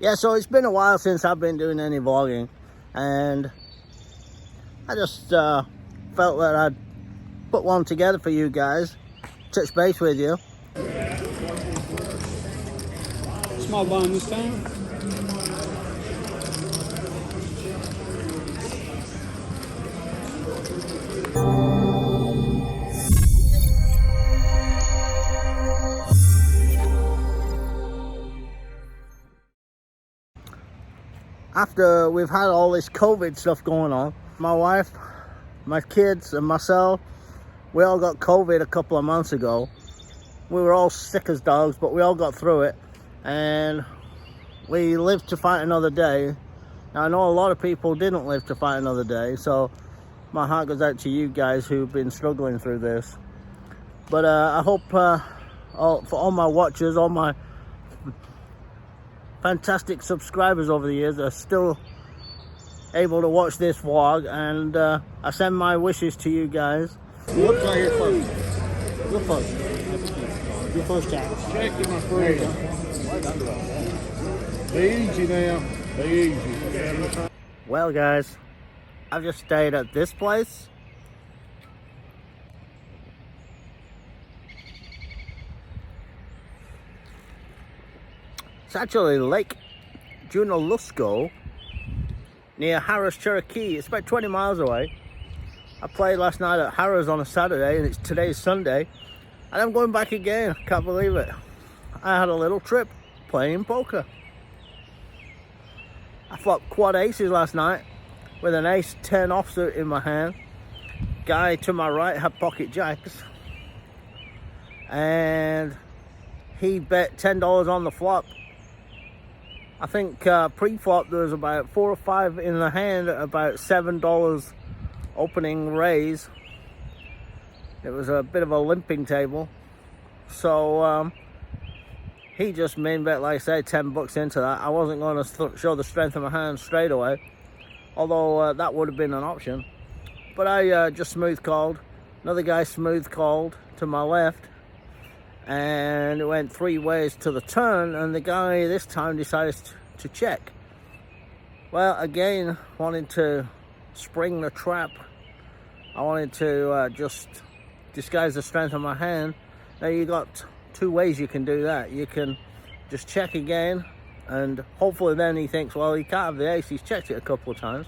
Yeah, so it's been a while since I've been doing any vlogging, and I just felt that I'd put one together for you guys, touch base with you. Small bone this time. After we've had all this COVID stuff going on, my wife, my kids, and myself, we all got COVID a couple of months ago. We were all sick as dogs, but we all got through it, and we lived to fight another day. Now, I know a lot of people didn't live to fight another day, so my heart goes out to you guys who've been struggling through this. But I hope for all my watchers, all my fantastic subscribers over the years are still able to watch this vlog, and I send my wishes to you guys. Whoops, right here first. Go first. Your first time. Check it, my friend. Be easy now. Be easy. Well, guys, I've just stayed at this place. It's actually Lake Junalusco near Harrahs Cherokee. It's about 20 miles away. I played last night at Harrahs on a Saturday, and today's Sunday, and I'm going back again. Can't believe it. I had a little trip playing poker. I flopped quad aces last night with an ace 10 offsuit in my hand. Guy to my right had pocket jacks, and he bet $10 on the flop. I think pre-flop there was about 4 or 5 in the hand at about $7 opening raise. It was a bit of a limping table, so he just main bet, like I say, 10 bucks into that. I wasn't going to show the strength of my hand straight away, although that would have been an option. But I just smooth called. Another guy smooth called to my left, and it went 3 ways to the turn, and the guy this time decided to check. Well, again, wanting to spring the trap, I wanted to just disguise the strength of my hand. Now, you got 2 ways you can do that. You can just check again, and hopefully then he thinks, well, he can't have the ace, he's checked it a couple of times.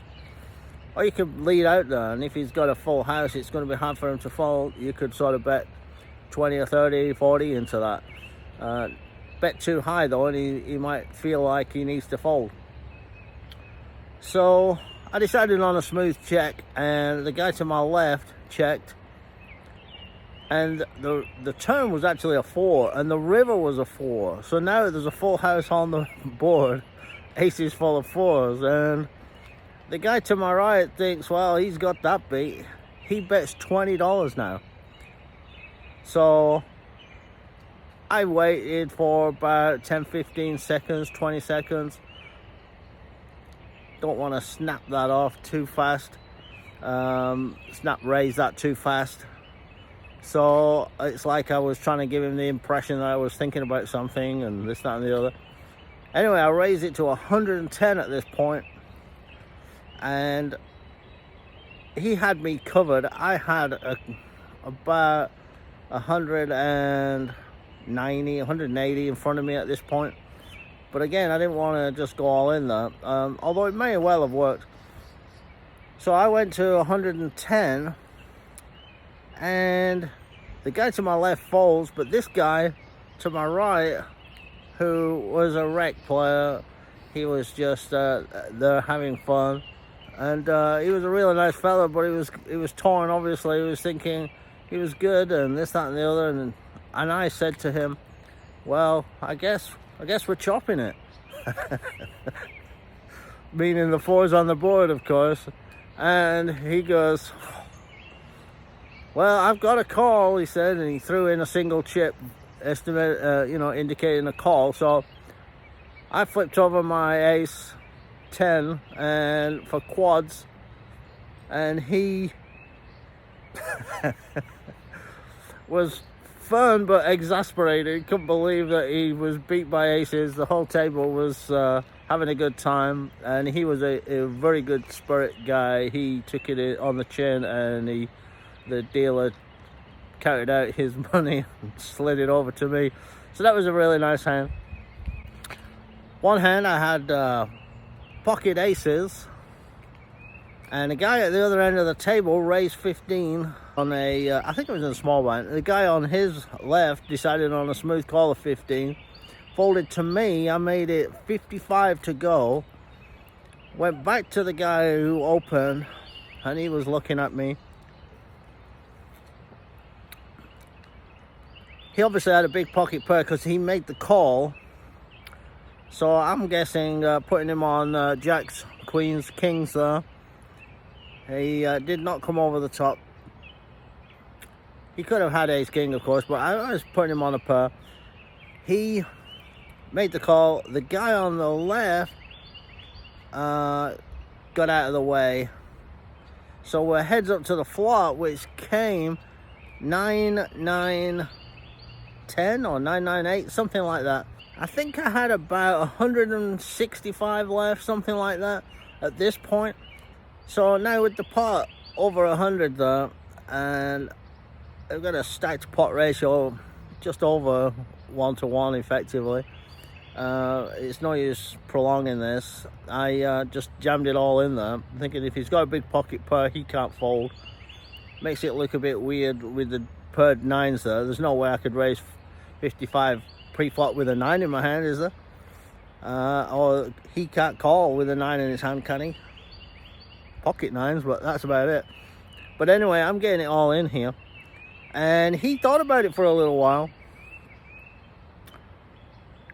Or you could lead out there, and if he's got a full house, it's going to be hard for him to fold. You could sort of bet 20 or 30, 40 into that. Bet too high though, and he might feel like he needs to fold. So I decided on a smooth check, and the guy to my left checked, and the turn was actually a 4, and the river was a 4. So now there's a full house on the board, aces full of 4s, and the guy to my right thinks, well, he's got that beat. He bets $20 now. So I waited for about 10, 15 seconds, 20 seconds. Don't want to snap that off too fast. Raise that too fast. So it's like I was trying to give him the impression that I was thinking about something and this, that, and the other. Anyway, I raised it to 110 at this point, and he had me covered. I had about 190, 180 in front of me at this point. But again, I didn't want to just go all in there, although it may well have worked. So I went to 110, and the guy to my left folds, but this guy to my right, who was a rec player, he was just there having fun, and he was a really nice fella, but he was torn. Obviously, he was thinking he was good and this, that, and the other, and I said to him, well, I guess we're chopping it. Meaning the 4s on the board, of course. And he goes, well, I've got a call, he said, and he threw in a single chip estimate, indicating a call. So I flipped over my ace 10 and for quads, and he was fun, but exasperated. Couldn't believe that he was beat by aces. The whole table was having a good time, and he was a very good spirit guy. He took it on the chin, and the dealer counted out his money and slid it over to me. So that was a really nice hand. One hand I had pocket aces, and the guy at the other end of the table raised 15 on a, I think it was in a small blind. The guy on his left decided on a smooth call of 15. Folded to me, I made it 55 to go. Went back to the guy who opened, and he was looking at me. He obviously had a big pocket pair because he made the call. So I'm guessing putting him on jacks, queens, kings there. He did not come over the top. He could have had ace king, of course, but I was putting him on a pair. He made the call. The guy on the left got out of the way. So we're heads up to the flop, which came 9-9-10 or 9-9-8, something like that. I think I had about 165 left, something like that, at this point. So now with the pot over 100 there, and I've got a stacked pot ratio just over 1-to-1 effectively. It's no use prolonging this. I just jammed it all in there, thinking if he's got a big pocket pair, he can't fold. Makes it look a bit weird with the paired nines there. There's no way I could raise 55 pre-flop with a 9 in my hand, is there? Or he can't call with a 9 in his hand, can he? Pocket nines, but that's about it. But anyway, I'm getting it all in here. And he thought about it for a little while.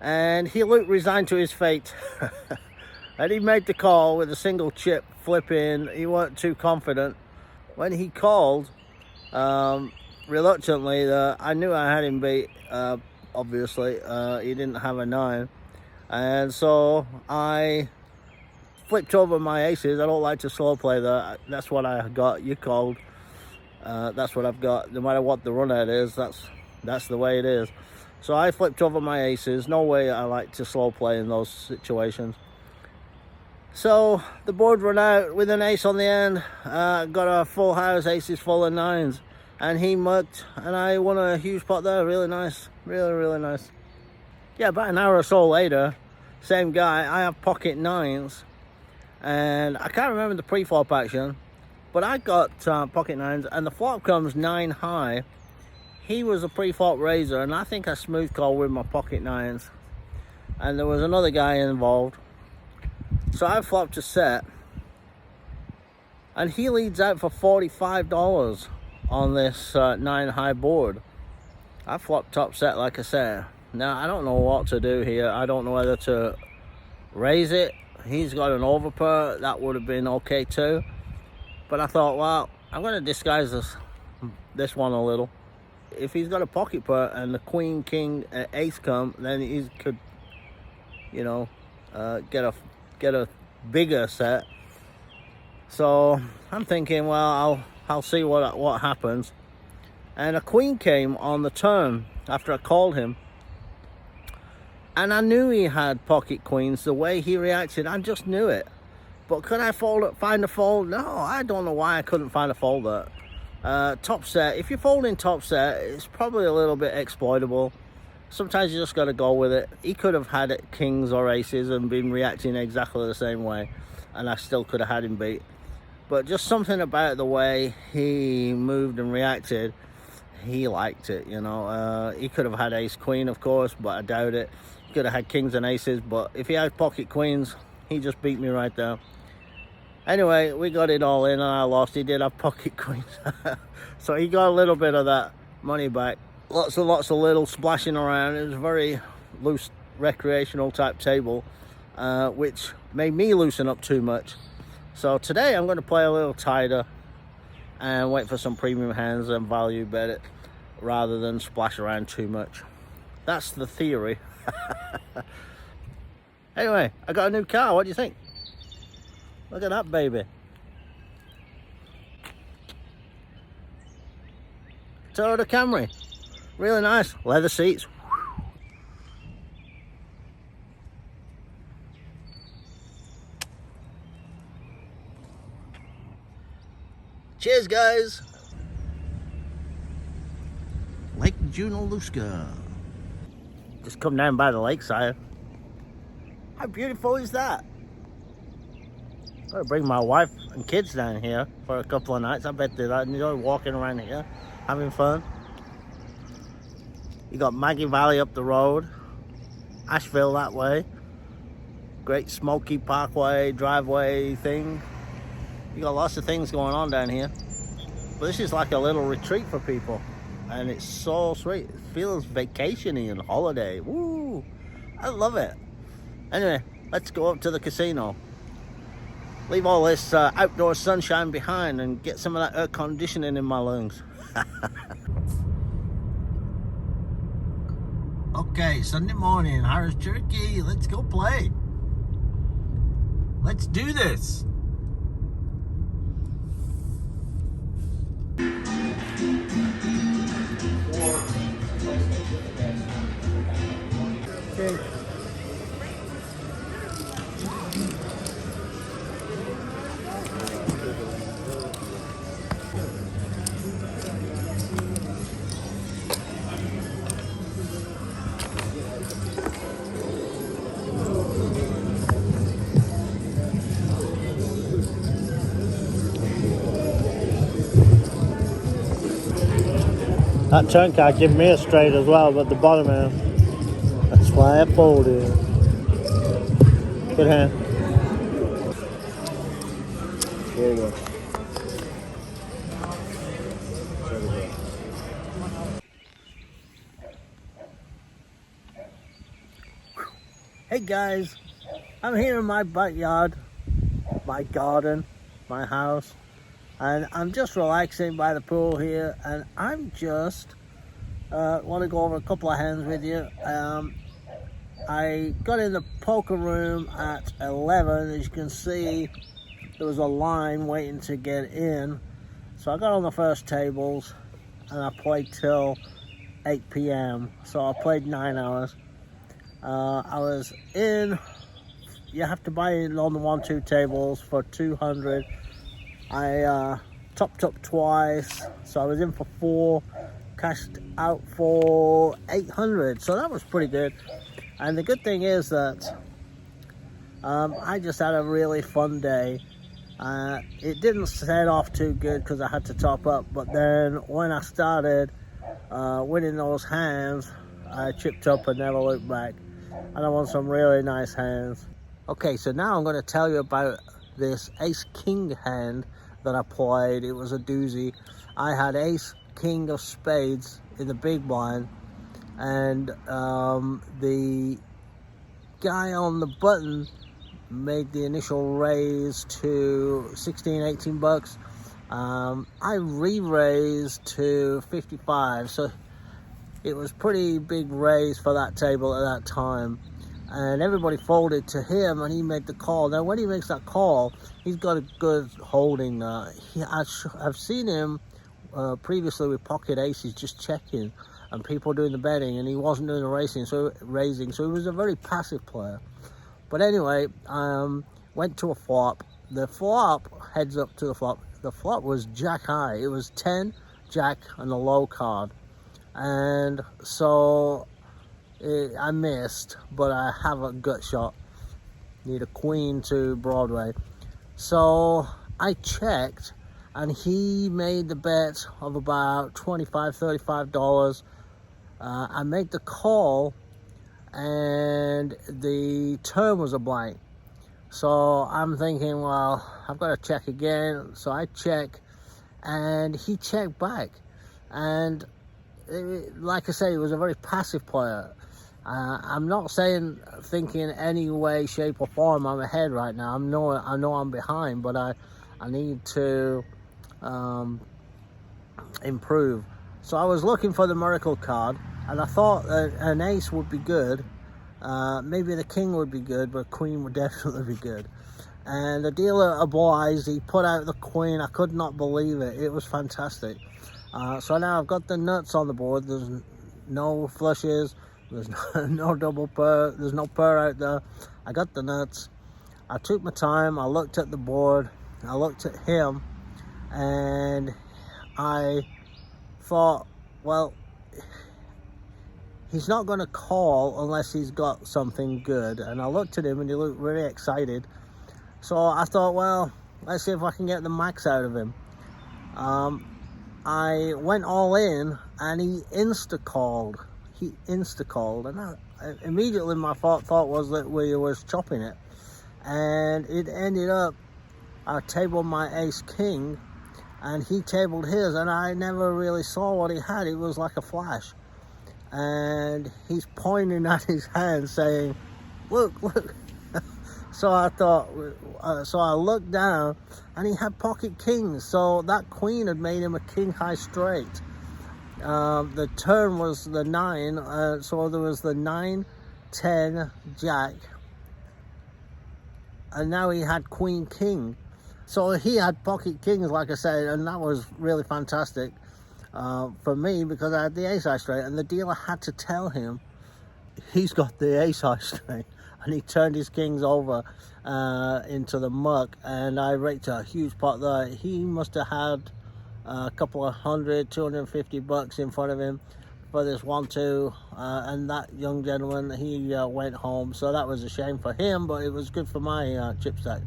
And he looked resigned to his fate. And he made the call with a single chip flipping. He wasn't too confident. When he called, reluctantly, I knew I had him beat. Obviously, he didn't have a 9. And so I flipped over my aces. I don't like to slow play that. That's what I got. You called. That's what I've got. No matter what the run out is, that's the way it is. So I flipped over my aces. No way I like to slow play in those situations. So the board run out with an ace on the end. Got a full house, aces full of 9s. And he mugged, and I won a huge pot there. Really nice. Really, really nice. Yeah, about an hour or so later, same guy. I have pocket 9s. And I can't remember the pre-flop action, but I got pocket 9s, and the flop comes 9 high. He was a pre-flop raiser, and I think I smooth call with my pocket 9s. And there was another guy involved. So I flopped a set, and he leads out for $45 on this 9 high board. I flopped top set, like I said. Now, I don't know what to do here. I don't know whether to raise it. He's got an overpair. That would have been okay too. But I thought, well, I'm going to disguise this one a little. If he's got a pocket pair and the queen, king, ace come, then he could, you know, get a bigger set. So I'm thinking, well, I'll see what happens. And a queen came on the turn after I called him. And I knew he had pocket queens. The way he reacted, I just knew it. But could I find a fold? No, I don't know why I couldn't find a fold there. Top set, if you're folding top set, it's probably a little bit exploitable. Sometimes you just got to go with it. He could have had kings or aces and been reacting exactly the same way, and I still could have had him beat. But just something about the way he moved and reacted, he liked it, you know. He could have had ace queen, of course, but I doubt it. He could have had kings and aces, but if he had pocket queens, he just beat me right there. Anyway, we got it all in, and I lost. He did have pocket queens. So he got a little bit of that money back. Lots and lots of little splashing around. It was a very loose, recreational type table, which made me loosen up too much. So today I'm going to play a little tighter and wait for some premium hands and value bet it rather than splash around too much. That's the theory. Anyway, I got a new car. What do you think? Look at that baby. Toyota Camry. Really nice. Leather seats. Cheers, guys. Lake Junaluska. Just come down by the lakeside. How beautiful is that? Gotta bring my wife and kids down here for a couple of nights. I bet they'd enjoy walking around here, having fun. You got Maggie Valley up the road, Asheville that way. Great Smoky Parkway driveway thing. You got lots of things going on down here. But this is like a little retreat for people. And it's so sweet. It feels vacation-y and holiday. Woo! I love it. Anyway, let's go up to the casino. Leave all this outdoor sunshine behind and get some of that air conditioning in my lungs. Okay, Sunday morning, Harrahs Cherokee. Let's go play. Let's do this. Okay. That turn card gave me a straight as well, but the bottom end. That's why I folded. Good hand. There you go. Hey guys, I'm here in my backyard, my garden, my house. And I'm just relaxing by the pool here, and I'm just want to go over a couple of hands with you. I got in the poker room at 11. As you can see, there was a line waiting to get in. So I got on the first tables, and I played till 8 p.m. So I played 9 hours. I was in, you have to buy in on the 1-2 tables for 200. I topped up twice, so I was in for 4, cashed out for 800, so that was pretty good. And the good thing is that I just had a really fun day. It didn't set off too good because I had to top up, but then when I started winning those hands, I chipped up and never looked back, and I won some really nice hands. Okay, so now I'm going to tell you about this ace-king hand that I played. It was a doozy. I had ace-king of spades in the big blind, and the guy on the button made the initial raise to 16, 18 bucks. I re-raised to 55, so it was pretty big raise for that table at that time. And everybody folded to him, and he made the call. Now, when he makes that call, he's got a good holding. I've seen him previously with pocket aces just checking, and people doing the betting, and he wasn't doing the raising, so he was a very passive player. But anyway, went to a flop. The flop heads up to the flop. The flop was jack high. It was 10, jack, and a low card, and so I missed, but I have a gut shot. Need a queen to Broadway. So I checked, and he made the bet of about $25, $35. I made the call, and the turn was a blank. So I'm thinking, well, I've got to check again. So I check, and he checked back. And like I say, he was a very passive player. I'm not thinking any way, shape, or form I'm ahead right now. I know I'm behind, but I need to improve. So I was looking for the miracle card, and I thought an ace would be good. Maybe the king would be good, but queen would definitely be good. And the dealer obliged. He put out the queen. I could not believe it. It was fantastic. So now I've got the nuts on the board. There's no flushes, there's no double purr, there's no purr out there. I got the nuts. I took my time, I looked at the board, I looked at him, and I thought, well, he's not going to call unless he's got something good. And I looked at him and he looked really excited. So I thought, well, let's see if I can get the max out of him. I went all in and he insta-called. And immediately my thought was that we was chopping it. And it ended up, I tabled my ace king and he tabled his, and I never really saw what he had. It was like a flash. And he's pointing at his hand saying, look. So I thought, so I looked down and he had pocket kings. So that queen had made him a king high straight. The turn was the 9, so there was the 9, 10, jack, and now he had queen king. So he had pocket kings, like I said, and that was really fantastic for me, because I had the ace high straight, and the dealer had to tell him he's got the ace high straight, and he turned his kings over into the muck, and I raked a huge pot there. He must have had a couple of $250 in front of him for this 1-2, and that young gentleman, he went home. So that was a shame for him, but it was good for my chip stack.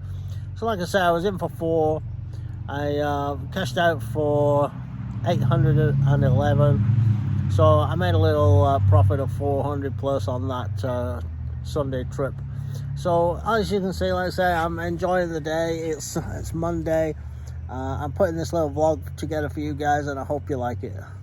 So like I said, I was in for 4. I cashed out for 811. So I made a little profit of 400 plus on that Sunday trip. So as you can see, like I say, I'm enjoying the day. It's Monday. I'm putting this little vlog together for you guys, and I hope you like it.